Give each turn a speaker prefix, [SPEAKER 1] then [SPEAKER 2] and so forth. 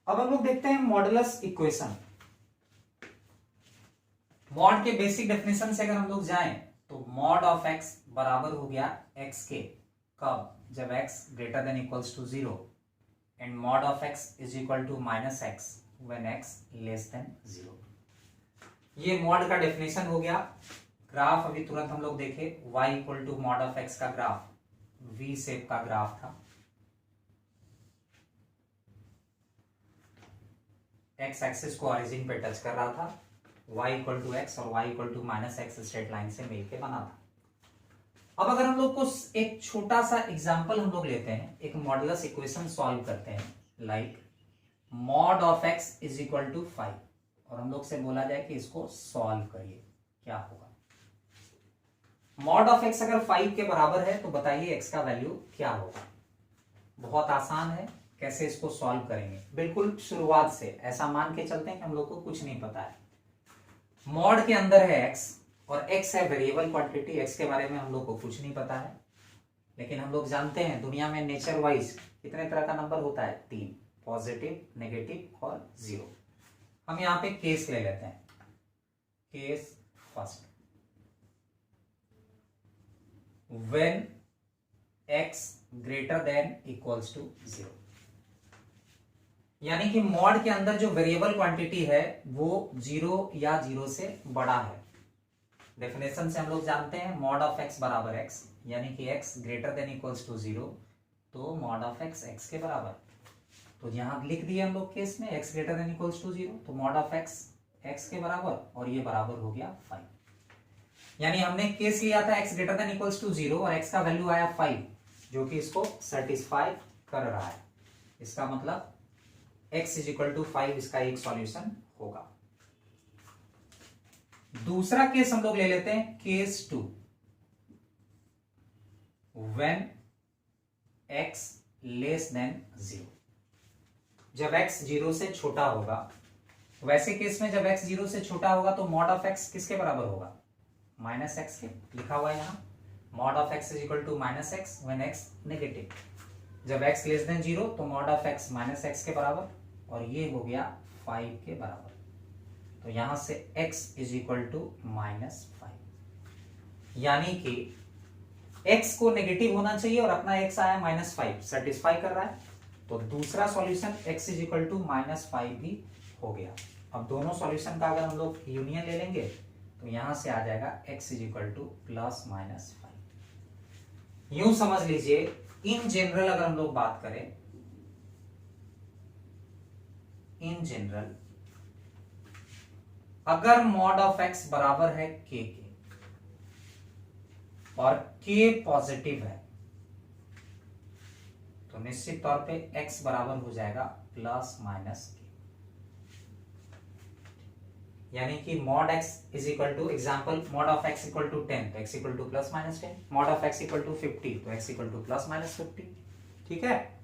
[SPEAKER 1] अब हम लोग देखते हैं मॉडुलस इक्वेशन। मॉड के बेसिक डेफिनेशन से अगर हम लोग जाएं तो मॉड ऑफ एक्स बराबर हो गया एक्स के, कब? जब x greater than equals to 0 and mod of x is equal to minus x when x less than 0। ये मॉड का डेफिनेशन हो गया। ग्राफ अभी तुरंत हम लोग देखे, y equal to mod of x का ग्राफ V शेप का ग्राफ था। x एक्सिस को ओरिजिन पे टच कर रहा था, y इक्वल टू एक्स और y equal to minus x straight line से मिलके बना था। अब अगर हम लोग को एक छोटा सा एग्जांपल हम लोग लेते हैं, एक मॉडुलस इक्वेशन सॉल्व करते हैं, like mod of x is equal to 5, और हम लोग से बोला जाए कि इसको सॉल्व करिए, क्या होगा? मॉड ऑफ x अगर 5 के बराबर है तो बताइए x का वैल्यू क्या होगा? बहुत आसान है, कैसे इसको सॉल्व करेंगे? बिल्कुल शुरुआत से ऐसा मान के चलते हैं कि हम लोग को कुछ नहीं पता है। मॉड के अंदर है x और x है वेरिएबल क्वांटिटी, x के बारे में हम लोग को कुछ नहीं पता है, लेकिन हम लोग जानते हैं दुनिया में नेचर वाइज कितने तरह का नंबर होता है? 3, पॉजिटिव, नेगेटिव और 0। हम यहाँ पे केस ले लेते हैं, case first, when x greater than equals to 0, यानी कि मॉड के अंदर जो वेरिएबल क्वांटिटी है वो 0 या 0 से बड़ा है। डेफिनेशन से हम लोग जानते हैं मॉड ऑफ x बराबर x, यानी कि x greater than equals to 0, तो मॉड ऑफ x x के बराबर। तो यहां लिख दिए हम लोग केस में x greater than equals to 0, तो मॉड ऑफ x x के बराबर, और ये बराबर हो गया 5। यानी हमने केस लिया था x greater than equals to 0 और x का वैल्यू आया 5, जो कि इसको सेटिस्फाई कर रहा है। इसका मतलब x इज इक्वल टू 5 इसका एक सॉल्यूशन होगा। दूसरा केस हम लोग ले लेते हैं, case 2, when x less than 0, जब x 0 से छोटा होगा। वैसे केस में जब x 0 से छोटा होगा तो मॉड ऑफ x किसके बराबर होगा? माइनस एक्स के, लिखा हुआ है यहाँ, mod of x is equal to minus x when x negative. जब एक्स लेस देन 0 तो mod of x minus x के बराबर, और ये हो गया 5 के बराबर। तो यहां से x इज इक्वल टू -5, यानी कि x को नेगेटिव होना चाहिए और अपना x आया -5, सेटिस्फाई कर रहा है। तो दूसरा solution x is equal to -5 भी हो गया। अब दोनों सॉल्यूशन का अगर हम लोग यूनियन ले लेंगे तो यहां से आ जाएगा x इज इक्वल टू +-5। यूं समझ लीजिए, इन जनरल अगर हम लोग बात करें, इन जनरल अगर मॉड ऑफ x बराबर है k के और k पॉजिटिव है, तो निश्चित तौर पे x बराबर हो जाएगा +-k, यानी कि mod x is equal to, example, mod of x equal to 10 तो x equal to +-10, mod of x equal to 50 तो x इक्वल टू +-50। ठीक है,